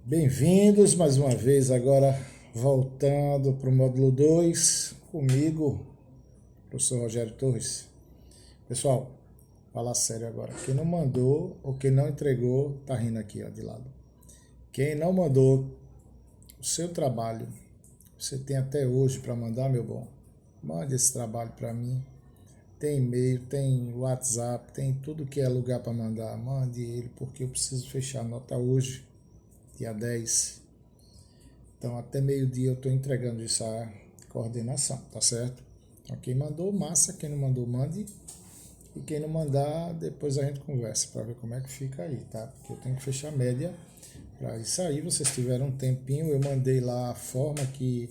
Bem-vindos mais uma vez, agora voltando para o módulo 2 comigo, professor Rogério Torres. Pessoal, falar sério agora. Quem não mandou ou quem não entregou, tá rindo aqui, ó, de lado. Quem não mandou o seu trabalho, você tem até hoje para mandar, meu bom. Mande esse trabalho para mim. Tem e-mail, tem WhatsApp, tem tudo que é lugar para mandar. Mande ele, porque eu preciso fechar a nota hoje, dia 10. Então, até meio-dia eu estou entregando isso à coordenação, tá certo? Então, quem mandou, massa. Quem não mandou, mande. E quem não mandar, depois a gente conversa para ver como é que fica aí, tá? Porque eu tenho que fechar a média para isso aí. Vocês tiveram um tempinho, eu mandei lá a forma que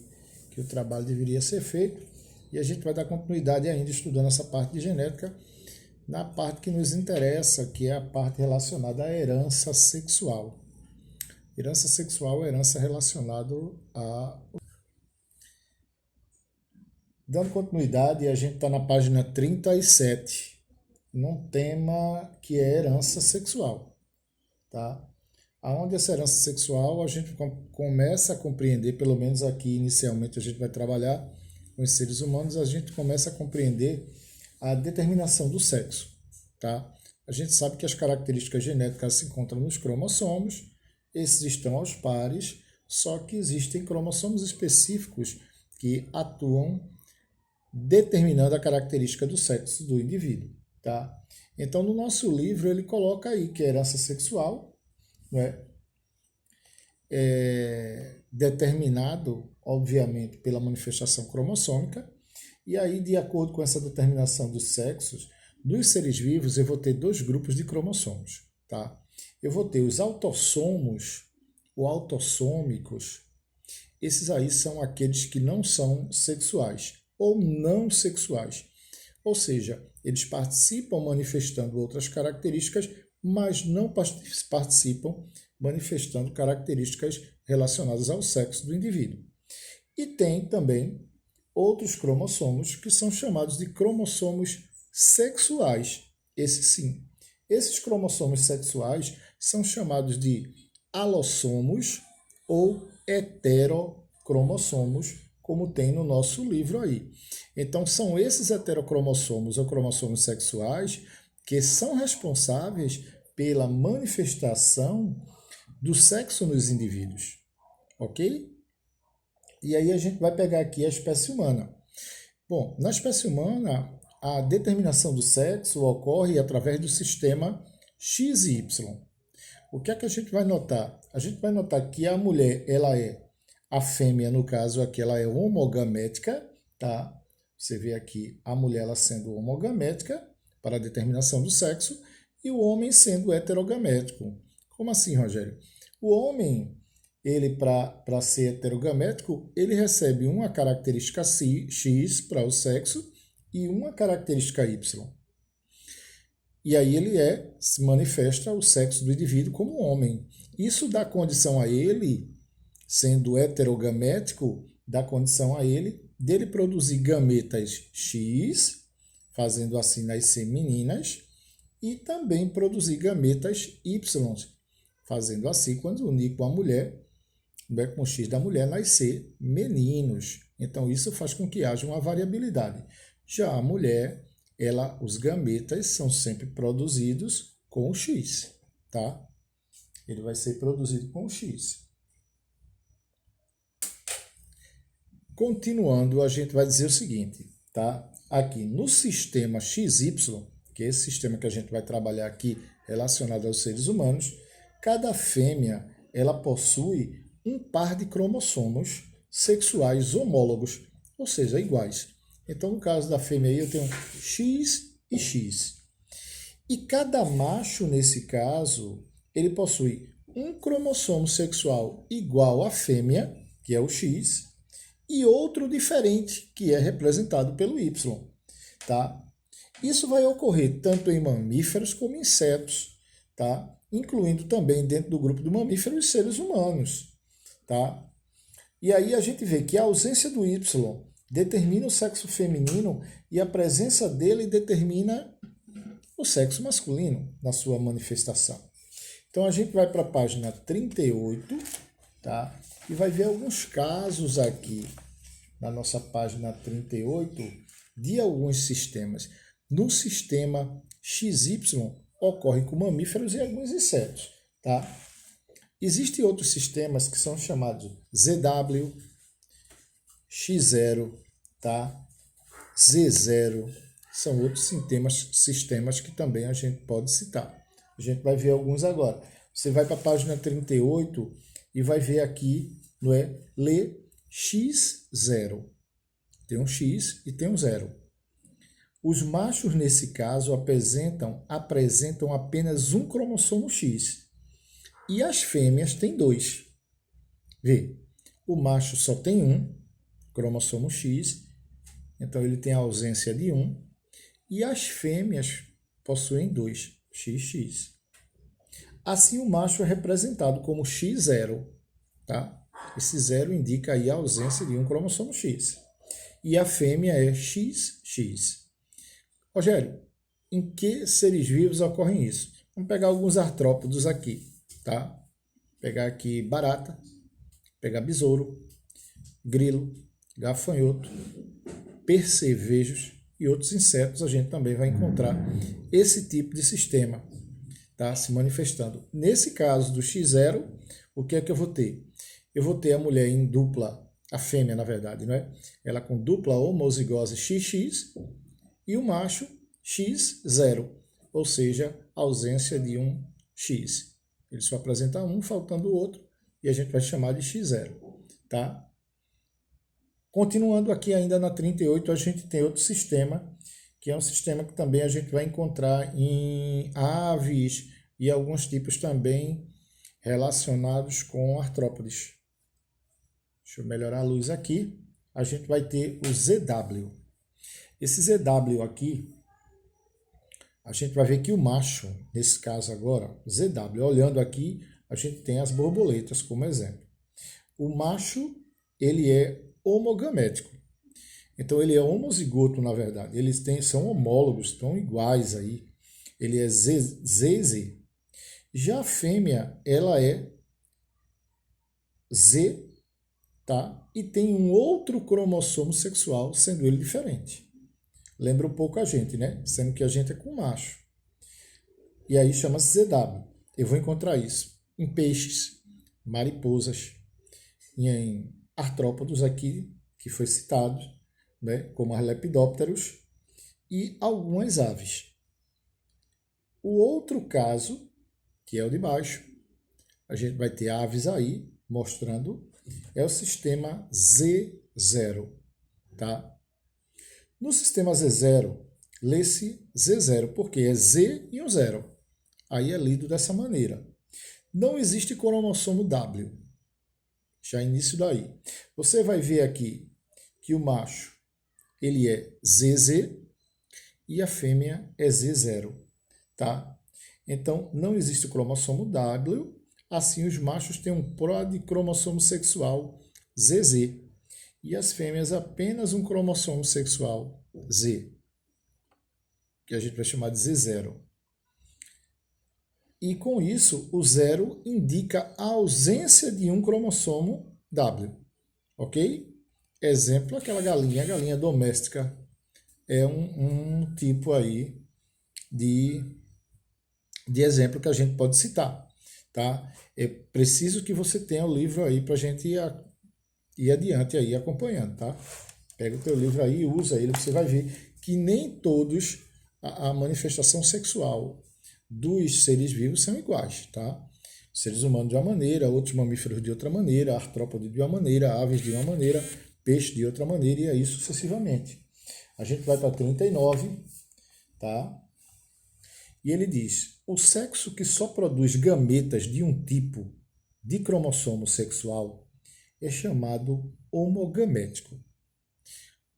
o trabalho deveria ser feito. E a gente vai dar continuidade ainda estudando essa parte de genética na parte que nos interessa, que é a parte relacionada à herança sexual. Herança sexual é herança relacionada a... Dando continuidade, a gente está na página 37, num tema que é herança sexual, tá? Aonde essa herança sexual a gente começa a compreender, pelo menos aqui inicialmente a gente vai trabalhar com os seres humanos, a gente começa a compreender a determinação do sexo, tá? A gente sabe que as características genéticas se encontram nos cromossomos, esses estão aos pares, só que existem cromossomos específicos que atuam determinando a característica do sexo do indivíduo, tá? Então, no nosso livro, ele coloca aí que a herança sexual, né, é determinado, obviamente, pela manifestação cromossômica, e aí, de acordo com essa determinação dos sexos, dos seres vivos, eu vou ter dois grupos de cromossomos, tá? Eu vou ter os autossomos ou autossômicos. Esses aí são aqueles que não são sexuais ou não sexuais. Ou seja, eles participam manifestando outras características, mas não participam manifestando características relacionadas ao sexo do indivíduo. E tem também outros cromossomos que são chamados de cromossomos sexuais. Esses sim. Esses cromossomos sexuais são chamados de alossomos ou heterocromossomos, como tem no nosso livro aí. Então, são esses heterocromossomos ou cromossomos sexuais que são responsáveis pela manifestação do sexo nos indivíduos, ok? E aí a gente vai pegar aqui a espécie humana. Bom, na espécie humana, a determinação do sexo ocorre através do sistema X e Y. O que é que a gente vai notar? A gente vai notar que a mulher, ela é, a fêmea, no caso aqui, ela é homogamética, tá? Você vê aqui a mulher ela sendo homogamética para a determinação do sexo e o homem sendo heterogamético. Como assim, Rogério? O homem, ele para ser heterogamético, ele recebe uma característica X para o sexo e uma característica Y. E aí ele se manifesta o sexo do indivíduo como homem. Isso dá condição a ele, sendo heterogamético, dá condição a ele dele produzir gametas X, fazendo assim nascer meninas, e também produzir gametas Y, fazendo assim quando unir com a mulher, com o X da mulher, nascer meninos. Então isso faz com que haja uma variabilidade. Já a mulher, os gametas são sempre produzidos com o X, tá? Ele vai ser produzido com o X. Continuando, a gente vai dizer o seguinte, tá? Aqui no sistema XY, que é esse sistema que a gente vai trabalhar aqui relacionado aos seres humanos, cada fêmea, ela possui um par de cromossomos sexuais homólogos, ou seja, iguais. Então, no caso da fêmea aí, eu tenho X e X. E cada macho, nesse caso, ele possui um cromossomo sexual igual à fêmea, que é o X, e outro diferente, que é representado pelo Y. Tá? Isso vai ocorrer tanto em mamíferos como em insetos, tá? Incluindo também dentro do grupo do mamífero os seres humanos. Tá? E aí a gente vê que a ausência do Y determina o sexo feminino e a presença dele determina o sexo masculino na sua manifestação. Então a gente vai para a página 38 tá? E vai ver alguns casos aqui na nossa página 38 de alguns sistemas. No sistema XY ocorre com mamíferos e alguns insetos, tá? Existem outros sistemas que são chamados ZW, X0, tá? Z0, são outros sistemas que também a gente pode citar. A gente vai ver alguns agora. Você vai para a página 38 e vai ver aqui, não é? Lê X0. Tem um X e tem um 0. Os machos, nesse caso, apresentam apenas um cromossomo X. E as fêmeas têm 2. Vê, o macho só tem um cromossomo X, então ele tem a ausência de 1. E as fêmeas possuem 2, XX. Assim, o macho é representado como X0, tá? Esse 0 indica aí a ausência de um cromossomo X. E a fêmea é XX. Rogério, em que seres vivos ocorrem isso? Vamos pegar alguns artrópodos aqui, tá? Pegar aqui barata, pegar besouro, grilo, gafanhoto, percevejos e outros insetos. A gente também vai encontrar esse tipo de sistema, tá, se manifestando. Nesse caso do X0, o que é que eu vou ter? Eu vou ter a mulher em dupla, a fêmea na verdade, não é? Ela com dupla homozigose XX e o macho X0, ou seja, ausência de um X. Ele só apresenta um, faltando o outro, e a gente vai chamar de X0, tá? Continuando aqui ainda na 38, a gente tem outro sistema, que é um sistema que também a gente vai encontrar em aves e alguns tipos também relacionados com artrópodes. Deixa eu melhorar a luz aqui. A gente vai ter o ZW. Esse ZW aqui, a gente vai ver que o macho, nesse caso agora, ZW, olhando aqui, a gente tem as borboletas como exemplo. O macho, ele é homogamético. Então ele é homozigoto, na verdade. Eles são homólogos, estão iguais aí. Ele é ZZ. Já a fêmea, ela é Z, tá? E tem um outro cromossomo sexual, sendo ele diferente. Lembra um pouco a gente, né? Sendo que a gente é com macho. E aí chama-se ZW. Eu vou encontrar isso em peixes, mariposas, em artrópodos aqui, que foi citado, né? Como as lepidópteros e algumas aves. O outro caso, que é o de baixo, a gente vai ter aves aí, mostrando, é o sistema Z0, tá? No sistema Z0, lê-se Z0, porque é Z e um 0. Aí é lido dessa maneira. Não existe cromossomo W. Já início daí. Você vai ver aqui que o macho, ele é ZZ e a fêmea é Z0, tá? Então, não existe o cromossomo W, assim os machos têm um cromossomo sexual ZZ e as fêmeas apenas um cromossomo sexual Z, que a gente vai chamar de Z0. E com isso, o 0 indica a ausência de um cromossomo W, ok? Exemplo, aquela galinha, a galinha doméstica é um tipo aí de exemplo que a gente pode citar, tá? É preciso que você tenha o livro aí para a gente ir adiante aí acompanhando, tá? Pega o teu livro aí e usa ele, você vai ver que nem todos a manifestação sexual dos seres vivos são iguais, tá? Seres humanos de uma maneira, outros mamíferos de outra maneira, artrópodes de uma maneira, aves de uma maneira, peixe de outra maneira e aí sucessivamente. A gente vai para 39, tá? E ele diz: o sexo que só produz gametas de um tipo de cromossomo sexual é chamado homogamético.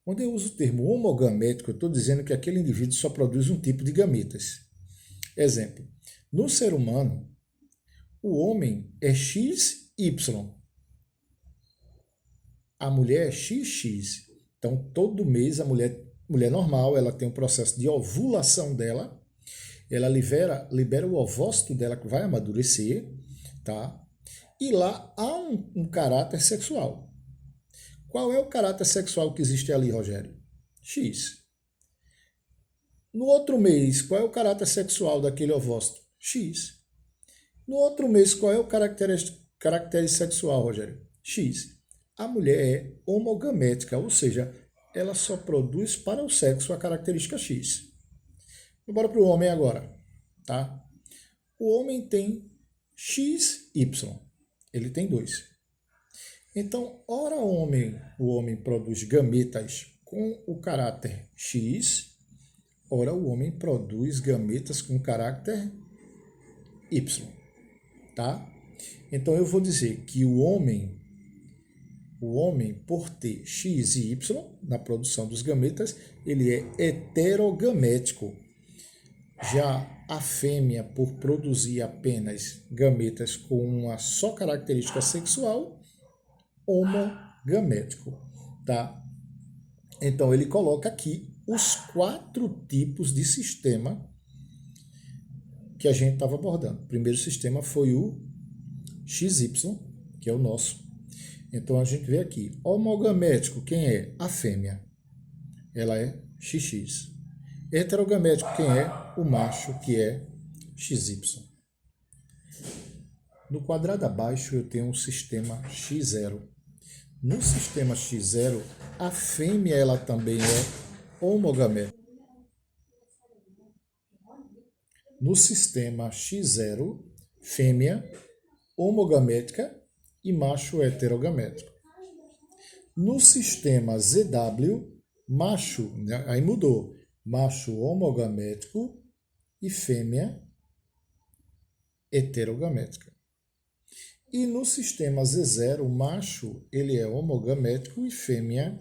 Quando eu uso o termo homogamético, eu estou dizendo que aquele indivíduo só produz um tipo de gametas. Exemplo, no ser humano, o homem é XY, a mulher é XX. Então, todo mês a mulher normal, ela tem um processo de ovulação dela, ela libera o ovócito dela que vai amadurecer, tá? E lá há um caráter sexual. Qual é o caráter sexual que existe ali, Rogério? X. No outro mês, qual é o caráter sexual daquele ovócito? X. No outro mês, qual é o caractere sexual, Rogério? X. A mulher é homogamética, ou seja, ela só produz para o sexo a característica X. Bora para o homem agora, tá? O homem tem XY. Ele tem dois. Então, ora o homem produz gametas com o caráter X, ora o homem produz gametas com caráter Y, tá? Então eu vou dizer que o homem, por ter X e Y na produção dos gametas, ele é heterogamético. Já a fêmea, por produzir apenas gametas com uma só característica sexual, homogamético, tá? Então ele coloca aqui os 4 tipos de sistema que a gente estava abordando. O primeiro sistema foi o XY, que é o nosso. Então a gente vê aqui, homogamético, quem é? A fêmea. Ela é XX. Heterogamético, quem é? O macho, que é XY. No quadrado abaixo eu tenho um sistema X0. No sistema X0, a fêmea ela também é homogamética. No sistema X0, fêmea homogamética e macho heterogamético. No sistema ZW, macho, aí mudou, macho homogamético e fêmea heterogamética. E no sistema Z0, o macho ele é homogamético e fêmea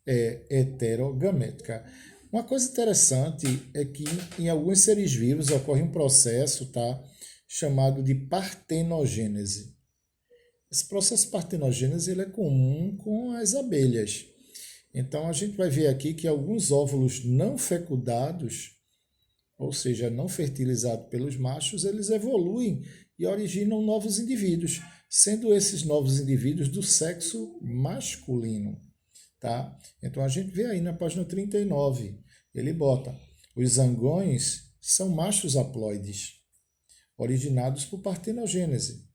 é heterogamética. Uma coisa interessante é que em alguns seres vivos ocorre um processo, tá, chamado de partenogênese. Esse processo de partenogênese ele é comum com as abelhas. Então a gente vai ver aqui que alguns óvulos não fecundados, ou seja, não fertilizados pelos machos, eles evoluem e originam novos indivíduos, sendo esses novos indivíduos do sexo masculino. Tá? Então a gente vê aí na página 39, ele bota, os zangões são machos haploides, originados por partenogênese,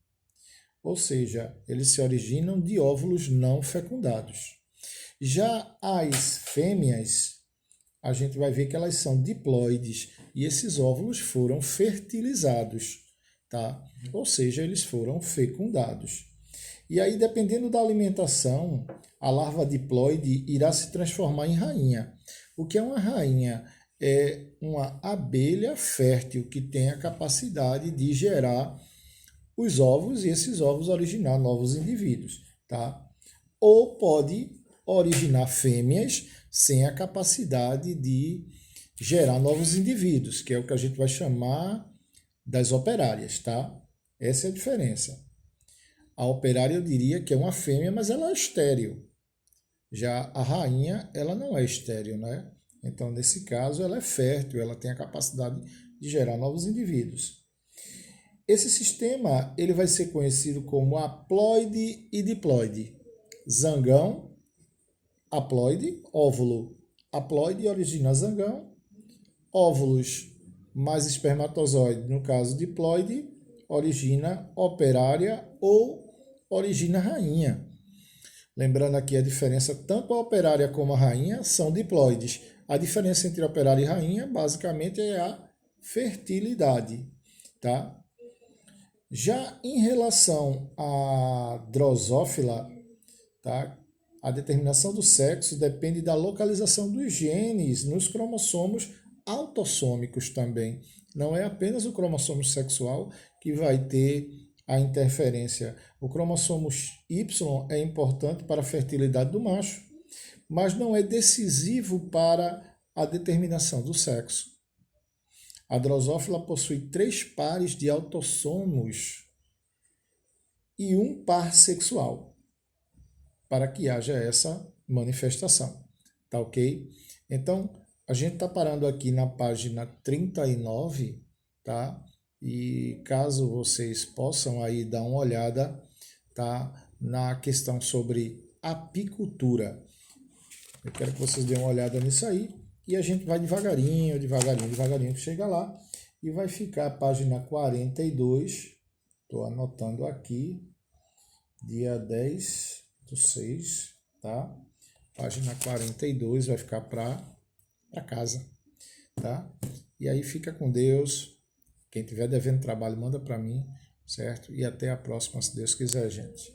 ou seja, eles se originam de óvulos não fecundados. Já as fêmeas, a gente vai ver que elas são diploides e esses óvulos foram fertilizados, tá? Ou seja, eles foram fecundados. E aí, dependendo da alimentação, a larva diploide irá se transformar em rainha. O que é uma rainha? É uma abelha fértil que tem a capacidade de gerar os ovos e esses ovos originar novos indivíduos, tá? Ou pode originar fêmeas sem a capacidade de gerar novos indivíduos, que é o que a gente vai chamar das operárias, tá? Essa é a diferença. A operária eu diria que é uma fêmea, mas ela é estéril. Já a rainha, ela não é estéril, né? Então, nesse caso, ela é fértil, ela tem a capacidade de gerar novos indivíduos. Esse sistema ele vai ser conhecido como haploide e diploide. Zangão, haploide, óvulo haploide origina zangão, óvulos mais espermatozoide, no caso diploide, origina operária ou origina rainha. Lembrando aqui a diferença, tanto a operária como a rainha são diploides. A diferença entre operária e rainha basicamente é a fertilidade, tá? Já em relação à drosófila, tá? A determinação do sexo depende da localização dos genes nos cromossomos autossômicos também. Não é apenas o cromossomo sexual que vai ter a interferência. O cromossomo Y é importante para a fertilidade do macho, mas não é decisivo para a determinação do sexo. A drosófila possui 3 pares de autossomos e um par sexual para que haja essa manifestação. Tá ok? Então, a gente está parando aqui na página 39, tá? E caso vocês possam aí dar uma olhada, tá? Na questão sobre apicultura. Eu quero que vocês dêem uma olhada nisso aí e a gente vai devagarinho, devagarinho, devagarinho, chega lá e vai ficar a página 42. Estou anotando aqui, dia 10/6, tá? Página 42 vai ficar para casa, tá? E aí fica com Deus. Quem tiver devendo trabalho, manda para mim, certo? E até a próxima, se Deus quiser, gente.